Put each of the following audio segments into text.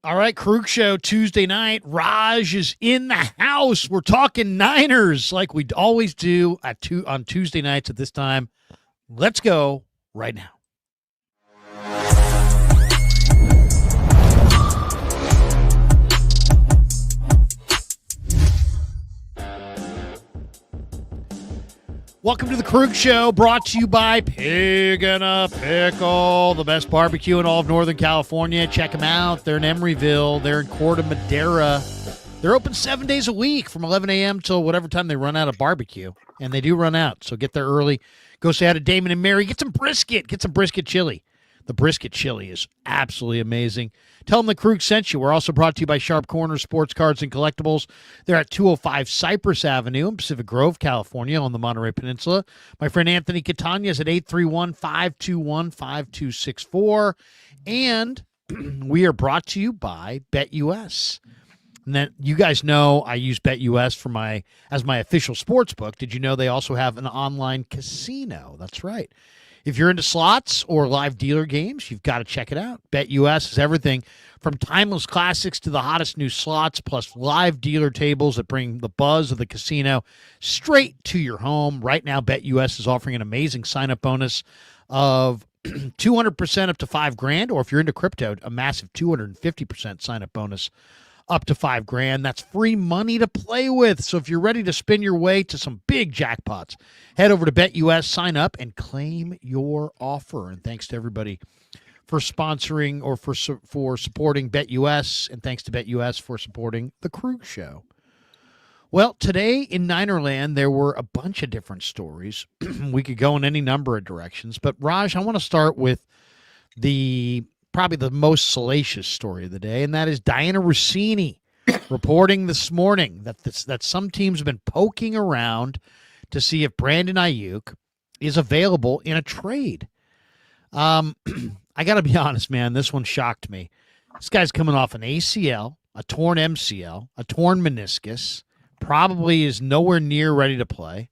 All right, Krug Show Tuesday night. Raj is in the house. We're talking Niners like we always do on Tuesday nights at this time. Let's go right now. Welcome to the Krug Show, brought to you by Pig and a Pickle, the best barbecue in all of Northern California. Check them out. They're in Emeryville. They're in Corte Madera. They're open 7 days a week from 11 a.m. till whatever time they run out of barbecue. And they do run out, so get there early. Go say hi to Damon and Mary. Get some brisket. Get some brisket chili. The brisket chili is absolutely amazing. Tell them the Krug sent you. We're also brought to you by Sharp Corners Sports Cards and Collectibles. They're at 205 Cypress Avenue in Pacific Grove, California on the Monterey Peninsula. My friend Anthony Catania is at 831-521-5264. And we are brought to you by BetUS. And then you guys know I use BetUS as my official sports book. Did you know they also have an online casino? That's right. If you're into slots or live dealer games, you've got to check it out. BetUS is everything from timeless classics to the hottest new slots, plus live dealer tables that bring the buzz of the casino straight to your home. Right now, BetUS is offering an amazing sign-up bonus of 200% up to $5,000, or if you're into crypto, a massive 250% sign-up bonus up to $5,000. That's free money to play with. So if you're ready to spin your way to some big jackpots, head over to BetUS, sign up, and claim your offer. And thanks to everybody for sponsoring or for supporting BetUS, and thanks to BetUS for supporting the Krug Show. Well, today in Ninerland, there were a bunch of different stories. We could go in any number of directions, but Raj, I want to start with probably the most salacious story of the day, and that is Diana Rossini reporting this morning that some teams have been poking around to see if Brandon Ayuk is available in a trade. I got to be honest, man, this one shocked me. This guy's coming off an ACL, a torn MCL, a torn meniscus, probably is nowhere near ready to play.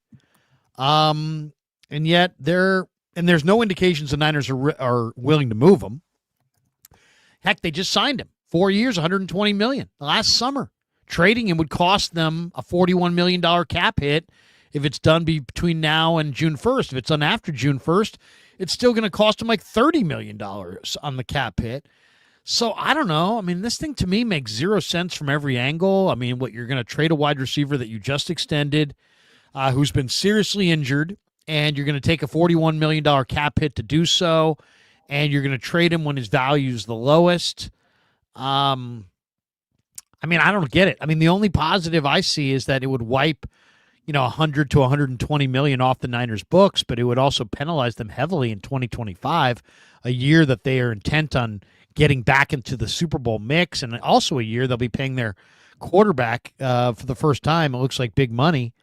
And yet there's no indications the Niners are willing to move him. Heck, they just signed him. 4 years, $120 million last summer. Trading him would cost them a $41 million cap hit if it's done between now and June 1st. If it's done after June 1st, it's still going to cost them like $30 million on the cap hit. So I don't know. I mean, this thing to me makes zero sense from every angle. I mean, you're going to trade a wide receiver that you just extended, who's been seriously injured, and you're going to take a $41 million cap hit to do so. And you're going to trade him when his value is the lowest. I mean, I don't get it. I mean, the only positive I see is that it would wipe, 100 to 120 million off the Niners' books, but it would also penalize them heavily in 2025, a year that they are intent on getting back into the Super Bowl mix, and also a year they'll be paying their quarterback for the first time. It looks like big money.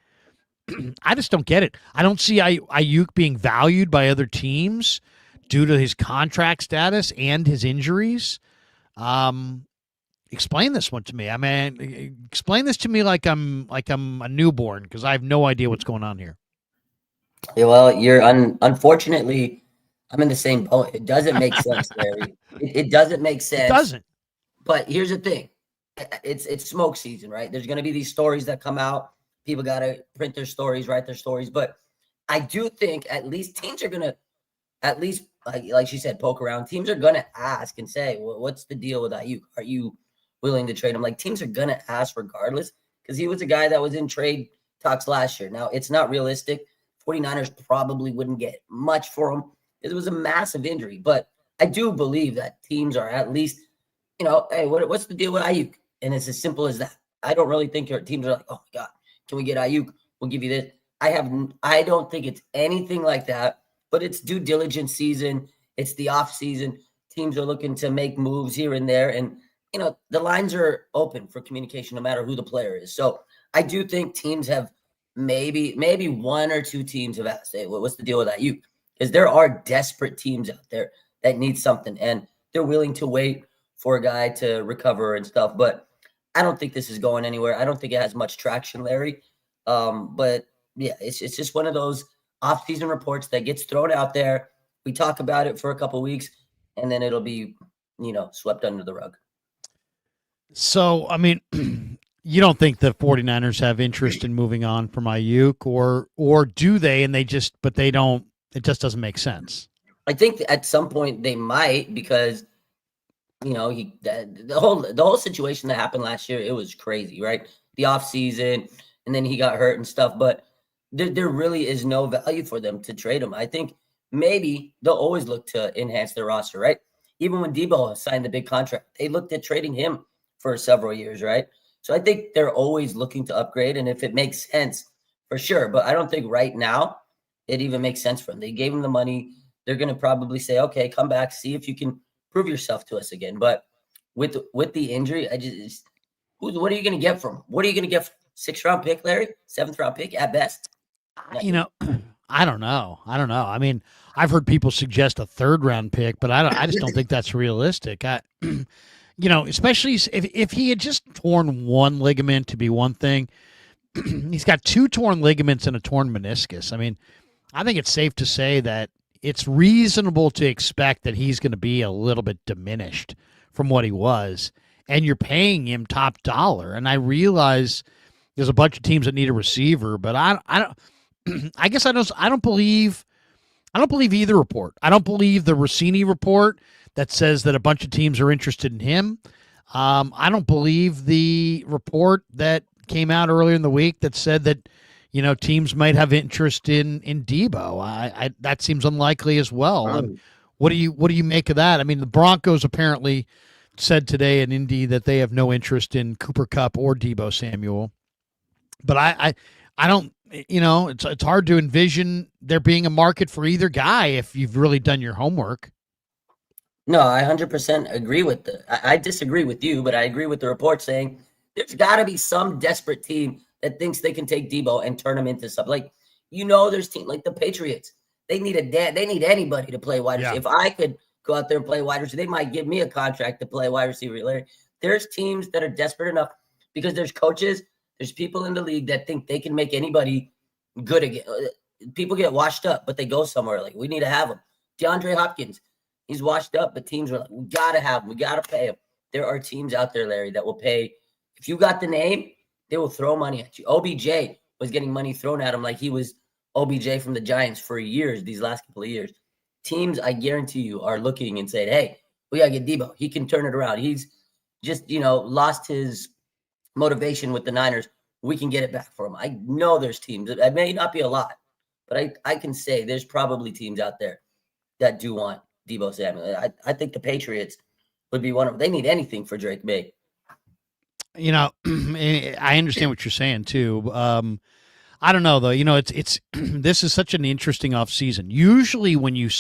I just don't get it. I don't see Ayuk being valued by other teams due to his contract status and his injuries. Explain this one to me. I mean, explain this to me like I'm a newborn, because I have no idea what's going on here. Yeah, well, unfortunately, I'm in the same boat. It doesn't make sense, Larry. It doesn't make sense. It doesn't. But here's the thing. It's smoke season, right? There's going to be these stories that come out. People got to print their stories, write their stories. But I do think at least teams are going to, at least, like she said, poke around. Teams are going to ask and say, well, what's the deal with Ayuk? Are you willing to trade him? Like, teams are going to ask regardless, because he was a guy that was in trade talks last year. Now, it's not realistic. 49ers probably wouldn't get much for him. It was a massive injury. But I do believe that teams are at least, hey, what's the deal with Ayuk? And it's as simple as that. I don't really think your teams are like, oh, my God, can we get Ayuk? We'll give you this. I don't think it's anything like that. But it's due diligence season. It's the off season. Teams are looking to make moves here and there. And, the lines are open for communication no matter who the player is. So I do think teams have maybe one or two teams have asked, hey, what's the deal with Ayuk? Because there are desperate teams out there that need something, and they're willing to wait for a guy to recover and stuff. But I don't think this is going anywhere. I don't think it has much traction, Larry. But, yeah, it's just one of those off-season reports that gets thrown out there. We talk about it for a couple of weeks, and then it'll be, swept under the rug. So, I mean, you don't think the 49ers have interest in moving on from Ayuk, or do they? And but they don't. It just doesn't make sense. I think at some point they might, because the whole situation that happened last year, it was crazy, right? The off season, and then he got hurt and stuff. But there really is no value for them to trade him. I think maybe they'll always look to enhance their roster, right? Even when Debo signed the big contract, they looked at trading him for several years, right? So I think they're always looking to upgrade, and if it makes sense, for sure. But I don't think right now it even makes sense for them. They gave him the money. They're going to probably say, okay, come back, see if you can prove yourself to us again. But with the injury, what are you going to get from? What are you going to get from? 6th-round pick, Larry? 7th-round pick at best? You know, I don't know. I mean, I've heard people suggest a 3rd-round pick, but I just don't think that's realistic. Especially if he had just torn one ligament to be one thing, he's got 2 torn ligaments and a torn meniscus. I mean, I think it's safe to say that it's reasonable to expect that he's going to be a little bit diminished from what he was, and you're paying him top dollar. And I realize there's a bunch of teams that need a receiver, but I don't. I guess I don't believe either report. I don't believe the Rossini report that says that a bunch of teams are interested in him. I don't believe the report that came out earlier in the week that said that teams might have interest in Debo. I that seems unlikely as well. What do you make of that? I mean, the Broncos apparently said today in Indy that they have no interest in Cooper Kupp or Debo Samuel. But I don't. It's hard to envision there being a market for either guy if you've really done your homework. No, I 100% agree with I disagree with you, but I agree with the report saying there's got to be some desperate team that thinks they can take Debo and turn him into something. Like, there's team like the Patriots. They need they need anybody to play wide receiver. Yeah. If I could go out there and play wide receiver, they might give me a contract to play wide receiver. Larry, there's teams that are desperate enough because there's coaches, there's people in the league that think they can make anybody good again. People get washed up, but they go somewhere. Like, we need to have him. DeAndre Hopkins, he's washed up, but teams are like, we got to have him. We got to pay him. There are teams out there, Larry, that will pay. If you got the name, they will throw money at you. OBJ was getting money thrown at him like he was OBJ from the Giants for years, these last couple of years. Teams, I guarantee you, are looking and saying, hey, we got to get Debo. He can turn it around. He's just, lost his motivation with the Niners. We can get it back for him. I know there's teams. It may not be a lot, but I can say there's probably teams out there that do want Debo Samuel. I think the Patriots would be one of them. They need anything for Drake May. I understand what you're saying too. I don't know though. It's this is such an interesting offseason. Usually when you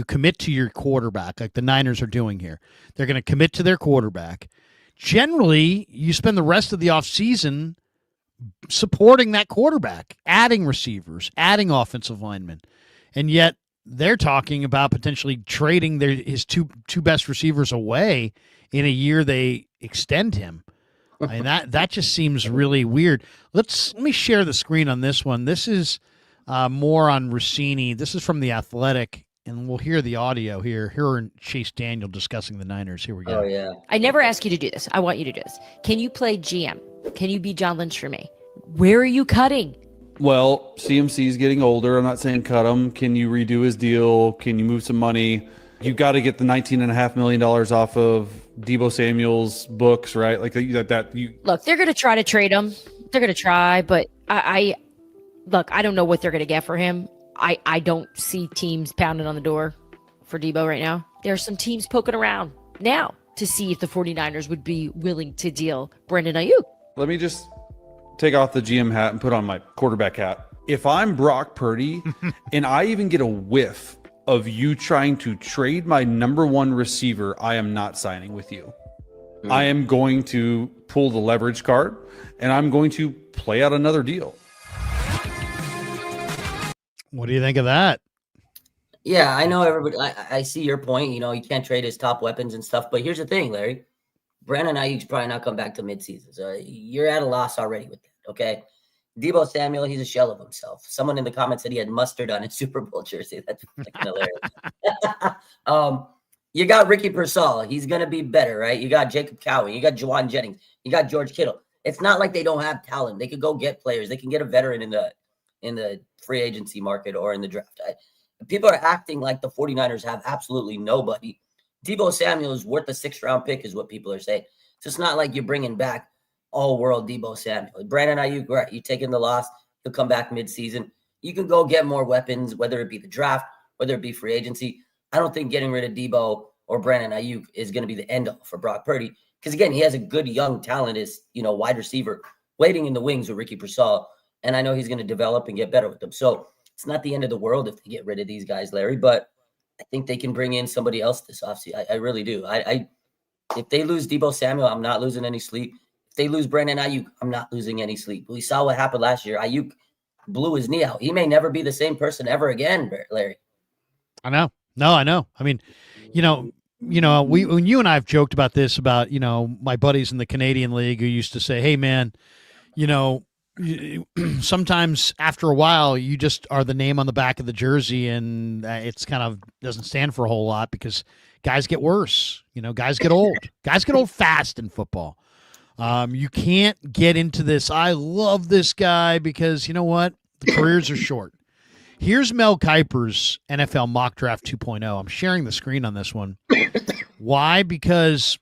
commit to your quarterback, like the Niners are doing here, they're going to commit to their quarterback. Generally, you spend the rest of the offseason supporting that quarterback, adding receivers, adding offensive linemen. And yet they're talking about potentially trading his two best receivers away in a year they extend him. I mean, that just seems really weird. Let me share the screen on this one. This is more on Rossini. This is from The Athletic, and we'll hear the audio here. Here are Chase Daniel discussing the Niners. Here we go. Oh, yeah. I never ask you to do this. I want you to do this. Can you play GM? Can you be John Lynch for me? Where are you cutting? Well, CMC's getting older. I'm not saying cut him. Can you redo his deal? Can you move some money? You got to get the $19.5 million off of Debo Samuel's books, right? Like that. Look, they're going to try to trade him. They're going to try, but I don't know what they're going to get for him. I don't see teams pounding on the door for Debo right now. There are some teams poking around now to see if the 49ers would be willing to deal Brandon Ayuk. Let me just take off the GM hat and put on my quarterback hat. If I'm Brock Purdy and I even get a whiff of you trying to trade my number one receiver, I am not signing with you. I am going to pull the leverage card and I'm going to play out another deal. What do you think of that? Yeah, I know everybody. I see your point. You can't trade his top weapons and stuff. But here's the thing, Larry. Brandon Ayuk's probably not come back to midseason. So you're at a loss already with that, okay? Debo Samuel, he's a shell of himself. Someone in the comments said he had mustard on his Super Bowl jersey. That's fucking hilarious. You got Ricky Persall. He's going to be better, right? You got Jacob Cowan. You got Juwan Jennings. You got George Kittle. It's not like they don't have talent. They could go get players. They can get a veteran in the free agency market or in the draft. People are acting like the 49ers have absolutely nobody. Deebo Samuel is worth a 6th-round pick is what people are saying. So it's not like you're bringing back all-world Deebo Samuel. Brandon Ayuk, right, you're taking the loss. He'll come back mid-season. You can go get more weapons, whether it be the draft, whether it be free agency. I don't think getting rid of Deebo or Brandon Ayuk is going to be the end-all for Brock Purdy. Because, again, he has a good young talent as, wide receiver waiting in the wings with Ricky Persall. And I know he's going to develop and get better with them. So it's not the end of the world if they get rid of these guys, Larry. But I think they can bring in somebody else this offseason. I really do. If they lose Deebo Samuel, I'm not losing any sleep. If they lose Brandon Ayuk, I'm not losing any sleep. We saw what happened last year. Ayuk blew his knee out. He may never be the same person ever again, Larry. I know. No, I know. I mean, when you and I have joked about this, about, my buddies in the Canadian League who used to say, hey, man, sometimes after a while, you just are the name on the back of the jersey, and it's kind of doesn't stand for a whole lot because guys get worse. Guys get old. Guys get old fast in football. You can't get into this. I love this guy because you know what? The careers are short. Here's Mel Kiper's NFL Mock Draft 2.0. I'm sharing the screen on this one. Why? Because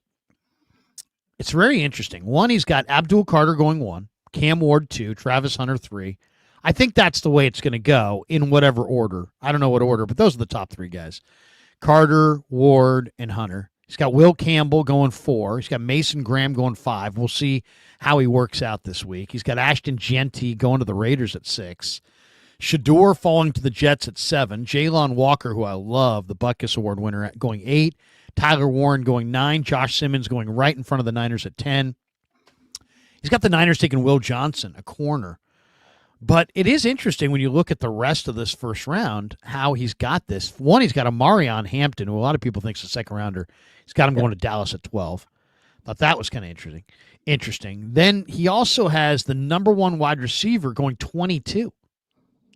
it's very interesting. One, he's got Abdul Carter going 1, Cam Ward 2, Travis Hunter 3. I think that's the way it's going to go in whatever order. I don't know what order, but those are the top 3 guys. Carter, Ward, and Hunter. He's got Will Campbell going 4. He's got Mason Graham going 5. We'll see how he works out this week. He's got Ashton Genty going to the Raiders at 6. Shador falling to the Jets at 7. Jalen Walker, who I love, the Butkus Award winner, going 8. Tyler Warren going 9. Josh Simmons going right in front of the Niners at 10. He's got the Niners taking Will Johnson, a corner. But it is interesting when you look at the rest of this first round, how he's got this. One, he's got a Marion Hampton, who a lot of people think is a second rounder. He's got him going to Dallas at 12. Thought that was kind of interesting. Then he also has the number 1 wide receiver going 22.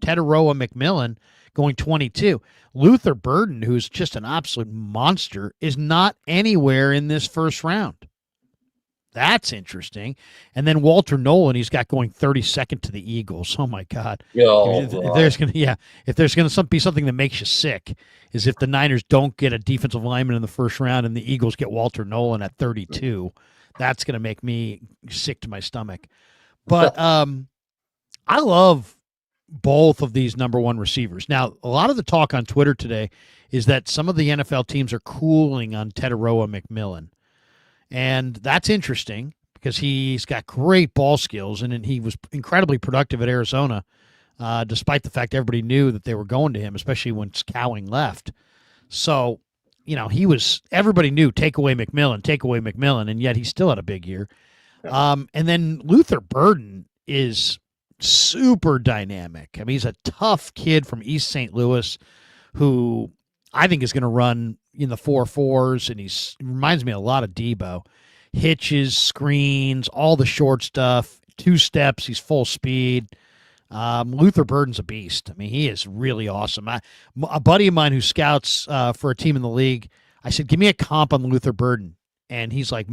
Teteroa McMillan going 22. Luther Burden, who's just an absolute monster, is not anywhere in this first round. That's interesting. And then Walter Nolan, he's got going 32nd to the Eagles. Oh my God! If there's gonna be something that makes you sick, is if the Niners don't get a defensive lineman in the first round and the Eagles get Walter Nolan at 32. That's gonna make me sick to my stomach. But I love both of these number 1 receivers. Now, a lot of the talk on Twitter today is that some of the NFL teams are cooling on Teteroa McMillan. And that's interesting because he's got great ball skills, and he was incredibly productive at Arizona, despite the fact everybody knew that they were going to him, especially when Cowing left. So, everybody knew take away McMillan, and yet he still had a big year. And then Luther Burden is super dynamic. I mean, he's a tough kid from East St. Louis who I think is going to run in the 4.4s, and he reminds me a lot of Deebo. Hitches, screens, all the short stuff, 2 steps, he's full speed. Luther Burden's a beast. I mean, he is really awesome. A buddy of mine who scouts for a team in the league, I said, give me a comp on Luther Burden. And he's like,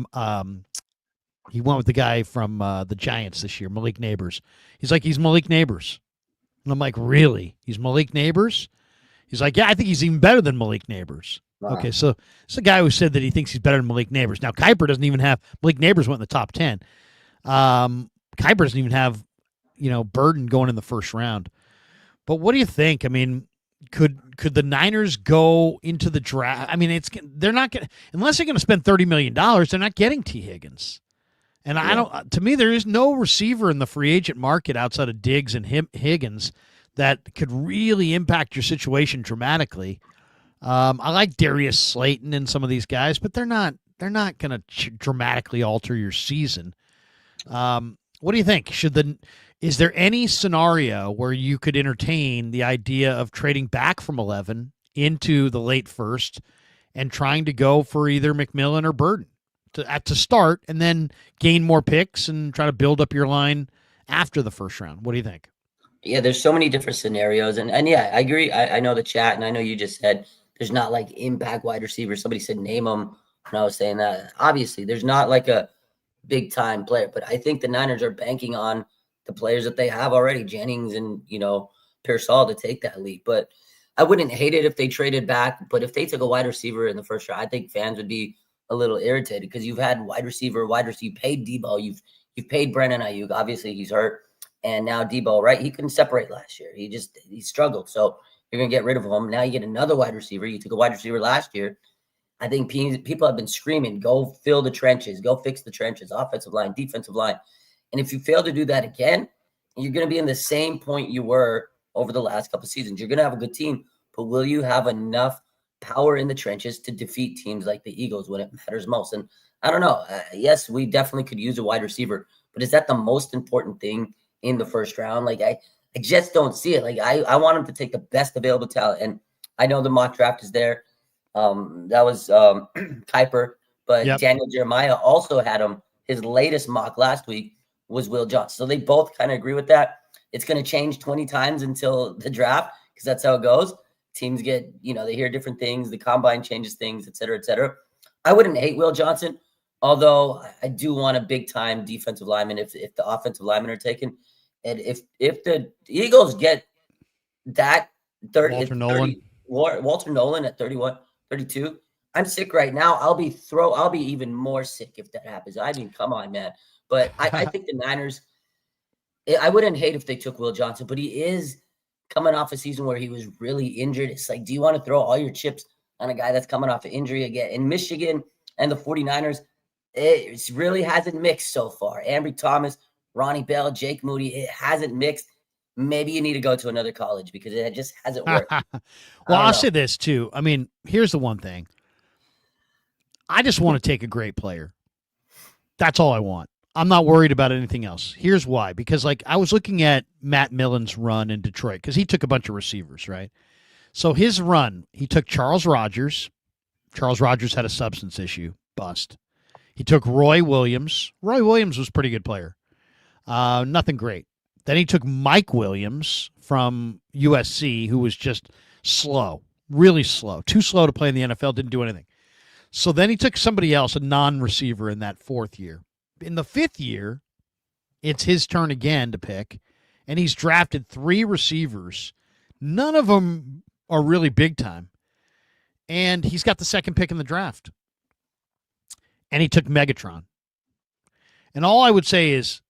he went with the guy from the Giants this year, Malik Neighbors. He's like, he's Malik Neighbors. And I'm like, really? He's Malik Neighbors? He's like, yeah, I think he's even better than Malik Neighbors. Wow. Okay, so it's a guy who said that he thinks he's better than Malik Neighbors. Now, Kiper doesn't even have – Malik Neighbors went in the top 10. Kiper doesn't even have, Burden going in the first round. But what do you think? I mean, could the Niners go into the draft? I mean, they're not going to – unless they're going to spend $30 million, they're not getting T. Higgins. And to me, there is no receiver in the free agent market outside of Diggs and Higgins that could really impact your situation dramatically. I like Darius Slayton and some of these guys, but they're not going to dramatically alter your season. What do you think? Is there any scenario where you could entertain the idea of trading back from 11 into the late first and trying to go for either McMillan or Burden to start, and then gain more picks and try to build up your line after the first round? What do you think? Yeah, there's so many different scenarios. And yeah, I agree. I know the chat, and I know you just said there's not like impact wide receivers. Somebody said name them when I was saying that. Obviously, there's not like a big time player, but I think the Niners are banking on the players that they have already, Jennings and, Pearsall, to take that leap. But I wouldn't hate it if they traded back. But if they took a wide receiver in the first round, I think fans would be a little irritated because you've had wide receiver. You paid Debo, you've paid Brandon Ayuk. Obviously, he's hurt, and now Debo, right? He couldn't separate last year. He struggled. So you're gonna get rid of him. Now you get another wide receiver. You took a wide receiver last year. I think people have been screaming, go fill the trenches, go fix the trenches, offensive line, defensive line. And if you fail to do that again, you're going to be in the same point you were over the last couple of seasons. You're going to have a good team, but will you have enough power in the trenches to defeat teams like the Eagles when it matters most? And I don't know. Yes, we definitely could use a wide receiver, but is that the most important thing in the first round? Like, I just don't see it. Like, I want him to take the best available talent. And I know the mock draft is there. That was Kuiper, but Yep. Daniel Jeremiah also had him. His latest mock last week was Will Johnson. So they both kind of agree with that. It's going to change 20 times until the draft because that's how it goes. Teams get, they hear different things. The combine changes things, et cetera, et cetera. I wouldn't hate Will Johnson, although I do want a big time defensive lineman if the offensive linemen are taken. And if the Eagles get that 30, Walter Nolan at 31, 32. I'm sick right now. I'll be even more sick if that happens. I mean, come on, man. But I think the Niners, I wouldn't hate if they took Will Johnson, but he is coming off a season where he was really injured. It's like, do you want to throw all your chips on a guy that's coming off an injury again? In Michigan and the 49ers, it really hasn't mixed so far. Ambry Thomas, Ronnie Bell, Jake Moody, it hasn't mixed. Maybe you need to go to another college because it just hasn't worked. Well, I'll say this too. I mean, here's the one thing. I just want to take a great player. That's all I want. I'm not worried about anything else. Here's why. Because, I was looking at Matt Millen's run in Detroit because he took a bunch of receivers, right? So his run, he took Charles Rogers. Charles Rogers had a substance issue, bust. He took Roy Williams. Roy Williams was a pretty good player. Nothing great. Then he took Mike Williams from USC, who was just slow, really slow, too slow to play in the NFL, didn't do anything. So then he took somebody else, a non-receiver, in that fourth year. In the fifth year, it's his turn again to pick, and he's drafted 3 receivers. None of them are really big time, and he's got the second pick in the draft. And he took Megatron. And all I would say is,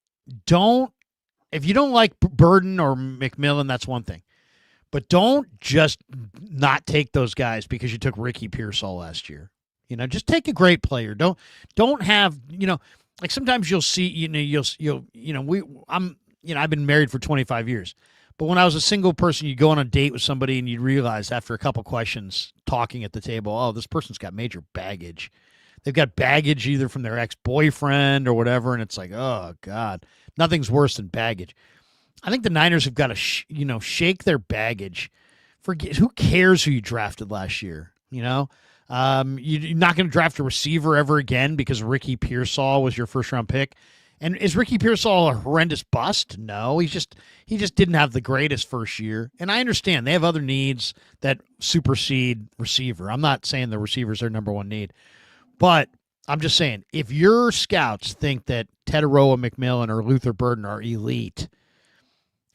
if you don't like Burden or McMillan, that's one thing. But don't just not take those guys because you took Ricky Pearsall last year. Just take a great player. Don't have, sometimes you'll see, I've been married for 25 years. But when I was a single person, you go on a date with somebody and you realize after a couple questions talking at the table, oh, this person's got major baggage. They've got baggage either from their ex-boyfriend or whatever, and it's like, oh, God, nothing's worse than baggage. I think the Niners have got to, shake their baggage. Forget who cares who you drafted last year. You're not going to draft a receiver ever again because Ricky Pearsall was your first-round pick. And is Ricky Pearsall a horrendous bust? No, he just didn't have the greatest first year. And I understand they have other needs that supersede receiver. I'm not saying the receivers are number one need. But I'm just saying, if your scouts think that Tetaroa McMillan or Luther Burden are elite,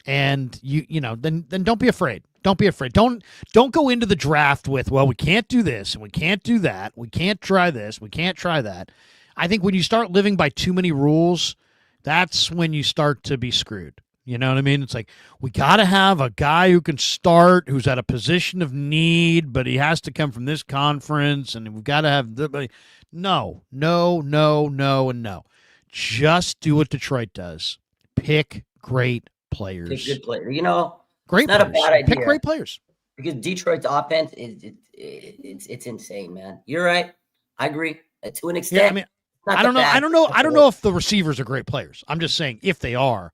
and then don't be afraid. Don't be afraid. Don't go into the draft with, well, we can't do this and we can't do that. We can't try this. We can't try that. I think when you start living by too many rules, that's when you start to be screwed. You know what I mean? It's like, we got to have a guy who can start, who's at a position of need, but he has to come from this conference, and we've got to have no, and no. Just do what Detroit does. Pick great players. Pick good players. Great it's not players. a bad idea. Pick great players. Because Detroit's offense it's insane, man. You're right. I agree to an extent. Yeah, I mean, I don't know if the receivers are great players. I'm just saying if they are.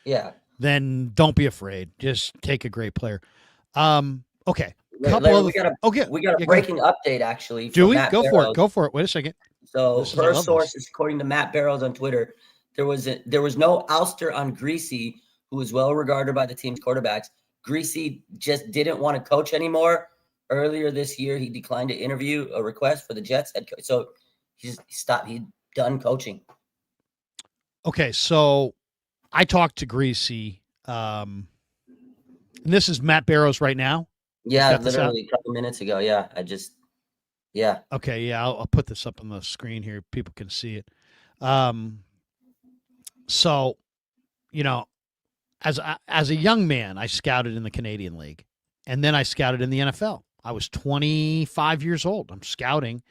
Yeah. Then don't be afraid. Just take a great player. Okay. We got a breaking update actually. Do we? Go for it. Go for it. Wait a second. So per sources, according to Matt Barrows on Twitter, there was no ouster on Greasy, who is well regarded by the team's quarterbacks. Greasy just didn't want to coach anymore. earlier this year he declined to interview a request for the Jets head coach. So he stopped. He done coaching. Okay, so I talked to Greasy, and this is Matt Barrows right now. Yeah, literally a couple minutes ago. Yeah, yeah. Okay, yeah, I'll put this up on the screen here. People can see it. So, you know, as a young man, I scouted in the Canadian League, and then I scouted in the NFL. I was 25 years old. I'm scouting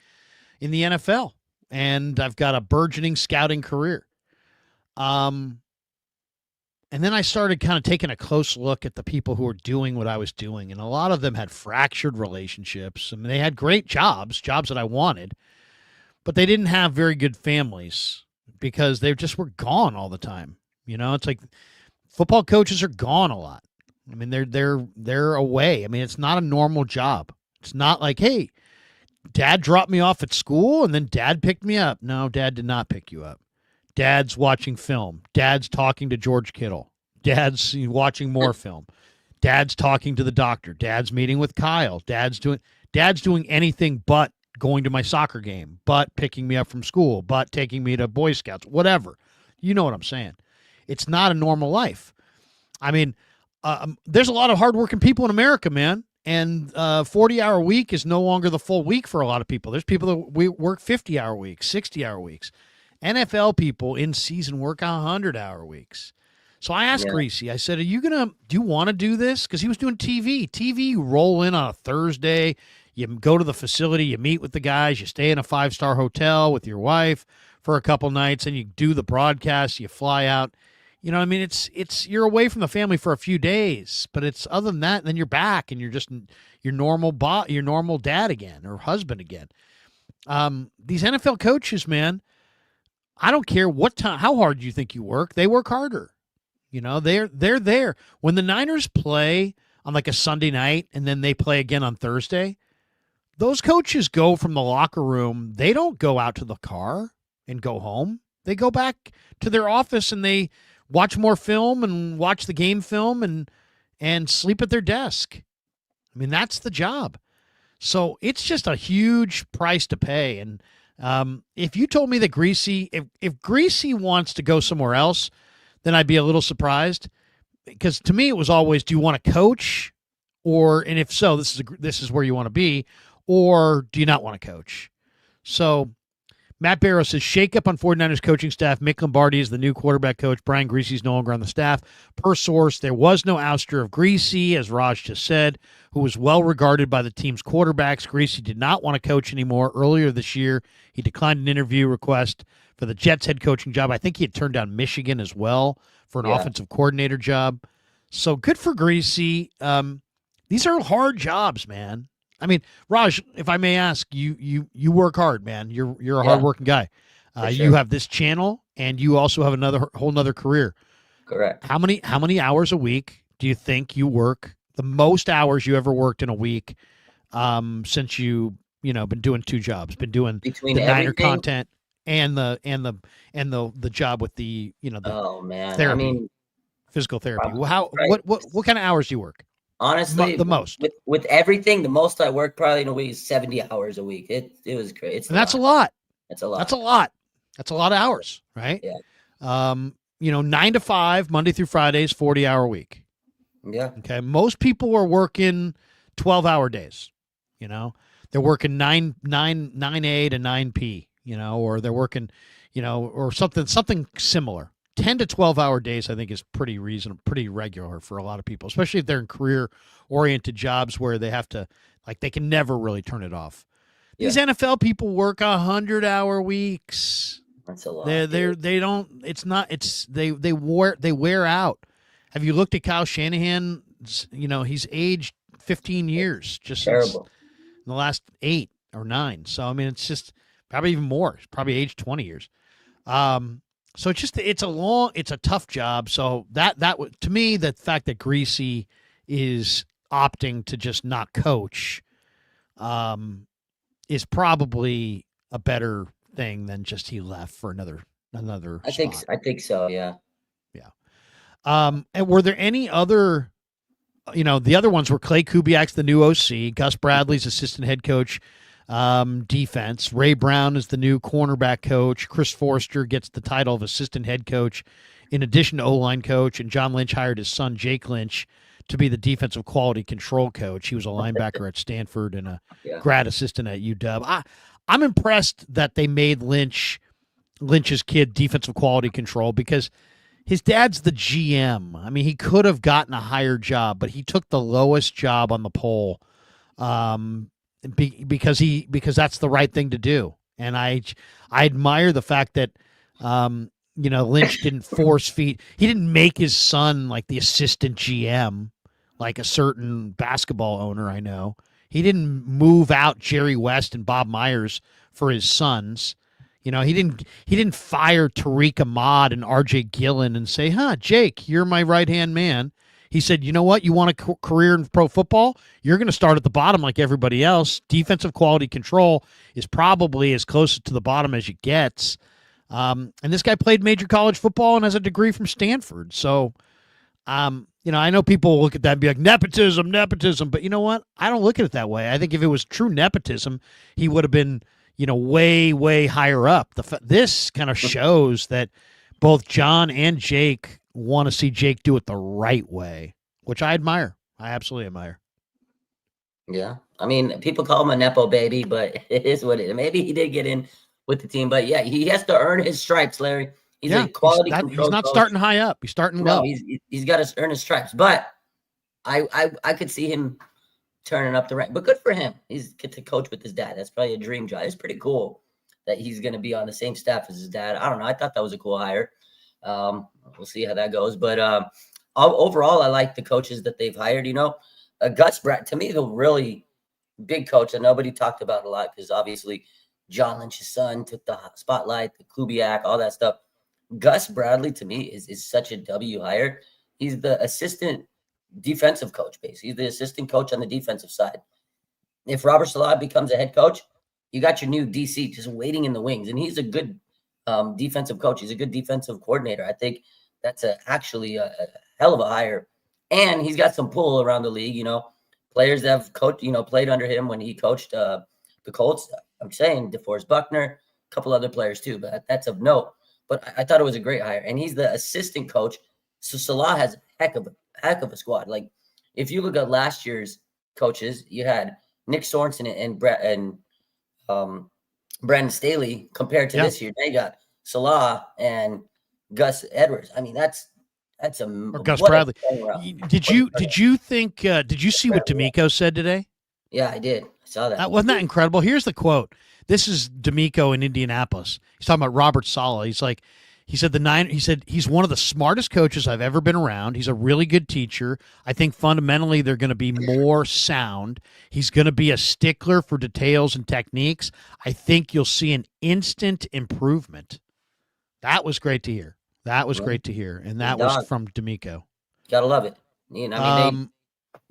in the NFL, and I've got a burgeoning scouting career. And then I started kind of taking a close look at the people who were doing what I was doing, and a lot of them had fractured relationships. I mean, they had great jobs that I wanted, but they didn't have very good families because they just were gone all the time. You know, it's like football coaches are gone a lot. I mean, they're away. I mean, it's not a normal job. It's not like, hey, Dad dropped me off at school and then Dad picked me up. No, Dad did not pick you up. Dad's watching film. Dad's talking to George Kittle. Dad's watching more film. Dad's talking to the doctor. Dad's meeting with Kyle. Dad's doing anything but going to my soccer game, but picking me up from school, but taking me to Boy Scouts, whatever. You know what I'm saying? It's not a normal life. I mean, there's a lot of hardworking people in America, man. And 40-hour week is no longer the full week for a lot of people. There's people that we work 50-hour weeks, 60-hour weeks. NFL people in season work 100-hour weeks. So I asked Greasy, I said, do you want to do this? Because he was doing TV. TV, you roll in on a Thursday, you go to the facility, you meet with the guys, you stay in a 5-star hotel with your wife for a couple nights, and you do the broadcast, you fly out. You know what I mean? It's you're away from the family for a few days, but it's other than that, then you're back and you're just your normal dad again or husband again. These NFL coaches, man, I don't care how hard you think you work. They work harder. You know, they're there. When the Niners play on like a Sunday night and then they play again on Thursday, those coaches go from the locker room. They don't go out to the car and go home. They go back to their office and they watch more film and watch the game film and sleep at their desk. I mean, that's the job. So it's just a huge price to pay. And if you told me that Greasy, if Greasy wants to go somewhere else, then I'd be a little surprised, because to me it was always, do you want to coach, and if so, this is where you want to be, or do you not want to coach? So Matt Barrow says, shake up on 49ers coaching staff. Mick Lombardi is the new quarterback coach. Brian Greasy's no longer on the staff. Per source, there was no ouster of Greasy, as Raj just said, who was well regarded by the team's quarterbacks. Greasy did not want to coach anymore. Earlier this year, he declined an interview request for the Jets head coaching job. I think he had turned down Michigan as well for an offensive coordinator job. So good for Greasy. These are hard jobs, man. I mean, Raj, if I may ask, you work hard, man. You're a hardworking guy. Sure. You have this channel, and you also have whole nother career. Correct. How many hours a week do you think you work? The most hours you ever worked in a week, since been doing two jobs, been doing Between the Niner everything? content and the job with the Oh man, therapy, I mean, physical therapy. right. What kind of hours do you work? Honestly, the most with everything, the most I worked probably in a week is 70 hours a week. It was great. That's a lot. That's a lot. That's a lot. That's a lot of hours, right? Yeah. 9 to 5, Monday through Fridays, 40-hour week. Yeah. Okay. Most people are working 12-hour days. You know, they're working 9 A to 9 P. You know, or they're working, or something similar. 10 to 12-hour days, I think, is pretty reasonable, pretty regular for a lot of people, especially if they're in career-oriented jobs where they have to, they can never really turn it off. Yeah. These NFL people work 100-hour weeks. That's a lot. They wear out. Have you looked at Kyle Shanahan? He's aged 15 years just since in the last 8 or 9. So I mean, it's just probably even more. It's probably aged 20 years. So it's a tough job. So that to me, the fact that Greasy is opting to just not coach, is probably a better thing than just he left for another. I think so. Yeah. Yeah. And were there any other the other ones were Clay Kubiak's the new OC, Gus Bradley's assistant head coach, defense. Ray Brown is the new cornerback coach. Chris Forrester gets the title of assistant head coach in addition to O-line coach, and John Lynch hired his son, Jake Lynch, to be the defensive quality control coach. He was a linebacker at Stanford and a grad assistant at UW. I'm impressed that they made Lynch's kid defensive quality control because his dad's the GM. I mean, he could have gotten a higher job, but he took the lowest job on the poll because that's the right thing to do. And I admire the fact that Lynch didn't force feed. He didn't make his son like the assistant GM, like a certain basketball owner I know. He didn't move out Jerry West and Bob Myers for his sons. He didn't fire Tariq Ahmad and R.J. Gillen and say, Jake, you're my right-hand man. He said, you know what? You want a career in pro football? You're going to start at the bottom like everybody else. Defensive quality control is probably as close to the bottom as it gets. And this guy played major college football and has a degree from Stanford. So, I know people look at that and be like, nepotism. But you know what? I don't look at it that way. I think if it was true nepotism, he would have been way, way higher up. This kind of shows that both John and Jake want to see Jake do it the right way, which I admire. I absolutely admire. Yeah. I mean, people call him a Nepo baby, but it is what it is. Maybe he did get in with the team, but yeah, he has to earn his stripes, Larry. He's a quality control He's not coach. starting high up. He's starting low. He's got to earn his stripes, but I could see him turning up the rank, but good for him. He's get to coach with his dad. That's probably a dream job. It's pretty cool that he's going to be on the same staff as his dad. I don't know. I thought that was a cool hire. We'll see how that goes. But overall, I like the coaches that they've hired. Gus Brad, to me, the really big coach that nobody talked about a lot because obviously John Lynch's son took the spotlight, the Kubiak, all that stuff. Gus Bradley, to me, is such a W hire. He's the assistant defensive coach, basically. He's the assistant coach on the defensive side. If Robert Salah becomes a head coach, you got your new DC just waiting in the wings, and he's a good defensive coach. He's a good defensive coordinator. I think that's actually a hell of a hire, and he's got some pull around the league. Players that have coached, played under him when he coached the Colts. I'm saying DeForest Buckner, a couple other players too, but that's of note. But I thought it was a great hire, and he's the assistant coach. So Salah has a heck of a squad. Like if you look at last year's coaches, you had Nick Sorensen and Brandon Staley compared to this year. They got Salah and Gus Edwards. I mean, that's or Gus Bradley. Did you see what D'Amico said today? Yeah, I did. I saw that. Wasn't that incredible? Here's the quote. This is D'Amico in Indianapolis. He's talking about Robert Saleh. He said he's one of the smartest coaches I've ever been around. He's a really good teacher. I think fundamentally they're going to be more sound. He's going to be a stickler for details and techniques. I think you'll see an instant improvement. That was great to hear. Great to hear. And that was from D'Amico. Gotta love it. They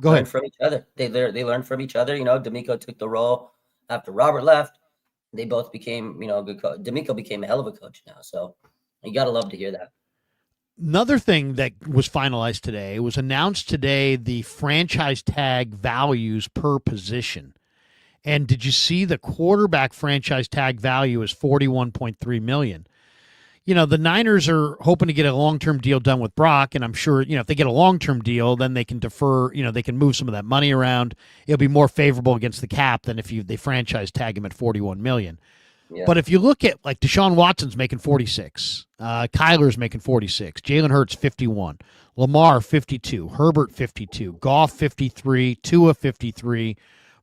go ahead. From each other. They learned from each other. D'Amico took the role after Robert left. They both became, good coach. D'Amico became a hell of a coach now. So you got to love to hear that. Another thing that was finalized today was announced today the franchise tag values per position. And did you see the quarterback franchise tag value is $41.3 million? The Niners are hoping to get a long-term deal done with Brock, and I'm sure, if they get a long-term deal, then they can defer, they can move some of that money around. It'll be more favorable against the cap than if they franchise tag him at $41 million. Yeah. But if you look at, like, Deshaun Watson's making 46, Kyler's making 46, Jalen Hurts 51, Lamar 52, Herbert 52, Goff 53, Tua 53,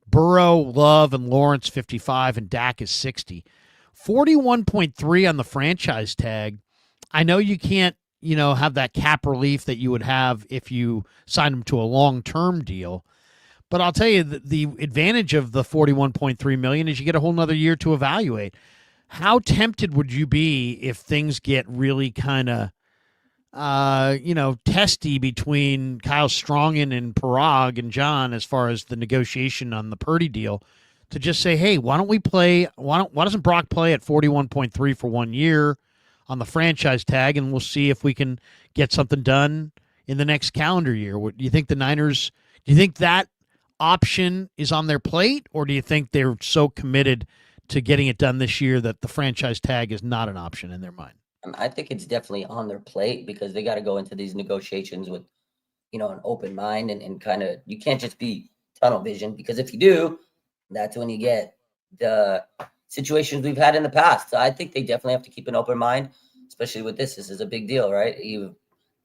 Burrow, Love, and Lawrence 55, and Dak is 60. 41.3 on the franchise tag. I know you can't, have that cap relief that you would have if you signed him to a long-term deal. But I'll tell you, the advantage of the $41.3 million is you get a whole nother year to evaluate. How tempted would you be if things get really kind of, testy between Kyle Strongen and Parag and John as far as the negotiation on the Purdy deal? To just say, hey, why doesn't Brock play at 41.3 for 1 year on the franchise tag, and we'll see if we can get something done in the next calendar year. Do you think the Niners, do you think that option is on their plate, or do you think they're so committed to getting it done this year that the franchise tag is not an option in their mind? I think it's definitely on their plate because they got to go into these negotiations with, an open mind and kind of, you can't just be tunnel vision, because if you do, that's when you get the situations we've had in the past. So I think they definitely have to keep an open mind, especially with this. This is a big deal, right? You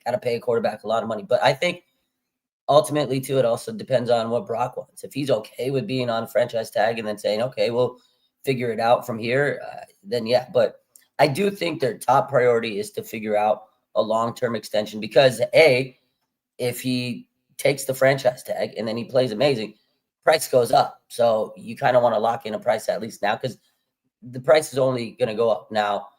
got to pay a quarterback a lot of money. But I think ultimately, too, it also depends on what Brock wants. If he's okay with being on franchise tag and then saying, okay, we'll figure it out from here, then yeah. But I do think their top priority is to figure out a long-term extension because, A, if he takes the franchise tag and then he plays amazing, price goes up. So you kind of want to lock in a price at least now because the price is only going to go up. Now,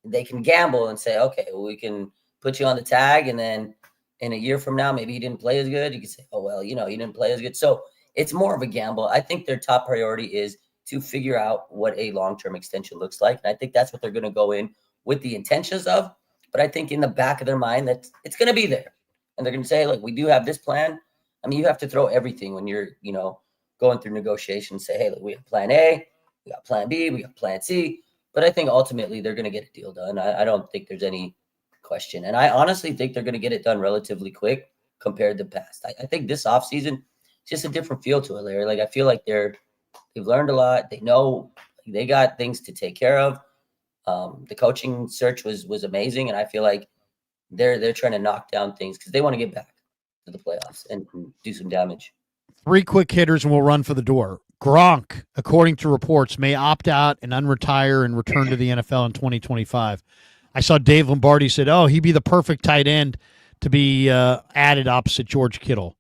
they can gamble and say, okay, well, we can put you on the tag, and then in a year from now, maybe he didn't play as good. You can say, oh, well, you didn't play as good. So it's more of a gamble. I think their top priority is to figure out what a long-term extension looks like. And I think that's what they're going to go in with the intentions of. But I think in the back of their mind that it's going to be there. And they're going to say, look, we do have this plan. I mean, you have to throw everything when you're, going through negotiations. Say, hey, look, we have plan A, we got plan B, we got plan C. But I think ultimately they're going to get a deal done. I don't think there's any question. And I honestly think they're going to get it done relatively quick compared to the past. I think this offseason, it's just a different feel to it, Larry. Like, I feel like they've learned a lot. They know they got things to take care of. The coaching search was amazing. And I feel like they're trying to knock down things because they want to get back to the playoffs and do some damage. 3 quick hitters and we'll run for the door. Gronk, according to reports, may opt out and unretire and return to the NFL in 2025. I saw Dave Lombardi said, he'd be the perfect tight end to be added opposite George Kittle.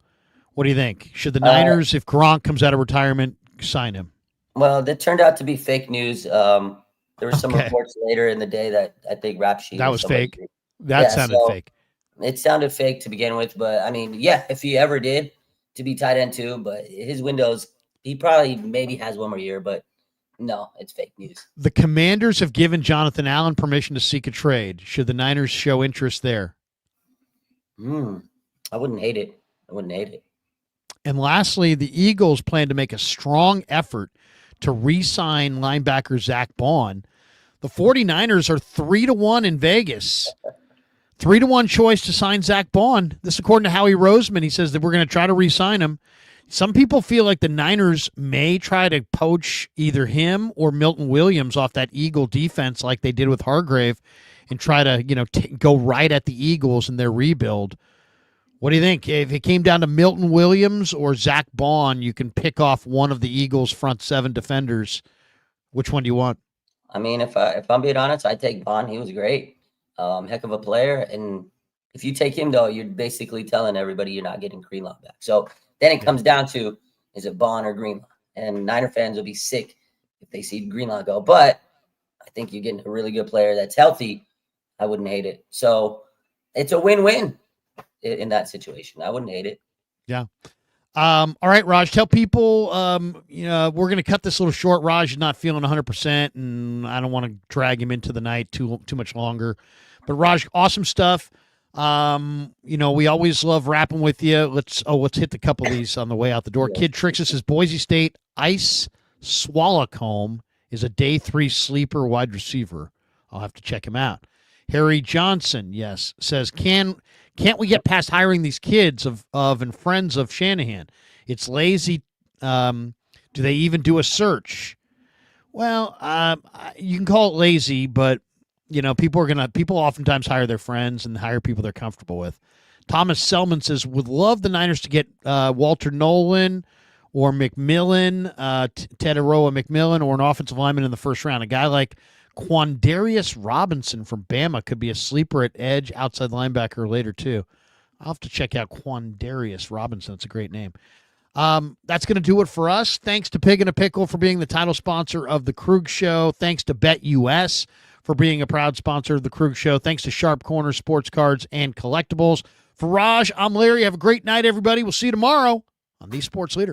What do you think? Should the Niners, if Gronk comes out of retirement, sign him? Well, that turned out to be fake news. There were some reports later in the day that I think Rap Sheet. That was fake. That sounded fake. It sounded fake to begin with, but I mean, yeah, if he ever did to be tight end too, but his windows, he probably maybe has one more year, but no, it's fake news. The Commanders have given Jonathan Allen permission to seek a trade. Should the Niners show interest there? I wouldn't hate it. And lastly, the Eagles plan to make a strong effort to re-sign linebacker Zach Bond. The 49ers are 3-1 in Vegas. 3-1 choice to sign Zach Bond. This according to Howie Roseman. He says that we're going to try to re-sign him. Some people feel like the Niners may try to poach either him or Milton Williams off that Eagle defense like they did with Hargrave and try to, go right at the Eagles in their rebuild. What do you think? If it came down to Milton Williams or Zach Bond, you can pick off one of the Eagles' front 7 defenders. Which one do you want? I mean, if I'm being honest, I'd take Bond. He was great. Heck of a player. And if you take him, though, you're basically telling everybody you're not getting Greenlaw back. So then it comes down to, is it Bond or Greenlaw? And Niner fans will be sick if they see Greenlaw go. But I think you're getting a really good player that's healthy. I wouldn't hate it. So it's a win-win in that situation. I wouldn't hate it. Yeah. All right, Raj, tell people, we're going to cut this a little short. Raj is not feeling 100%, and I don't want to drag him into the night too much longer. But Raj, awesome stuff. We always love rapping with you. Let's hit a couple of these on the way out the door. Kid Trixus says Boise State Ice Swallowcomb is a day 3 sleeper wide receiver. I'll have to check him out. Harry Johnson, says can't we get past hiring these kids of and friends of Shanahan? It's lazy. Do they even do a search? Well, you can call it lazy, but people oftentimes hire their friends and hire people they're comfortable with. Thomas Selman says would love the Niners to get Walter Nolan or McMillan, Tedoroa McMillan, or an offensive lineman in the first round. A guy like Quandarius Robinson from Bama could be a sleeper at edge, outside linebacker later too. I'll have to check out Quandarius Robinson. It's a great name. That's going to do it for us. Thanks to Pig and a Pickle for being the title sponsor of the Krug Show. Thanks to BetUS for being a proud sponsor of the Krug Show. Thanks to Sharp Corner Sports Cards and Collectibles. For Raj, I'm Larry. Have a great night, everybody. We'll see you tomorrow on The Sports Leader.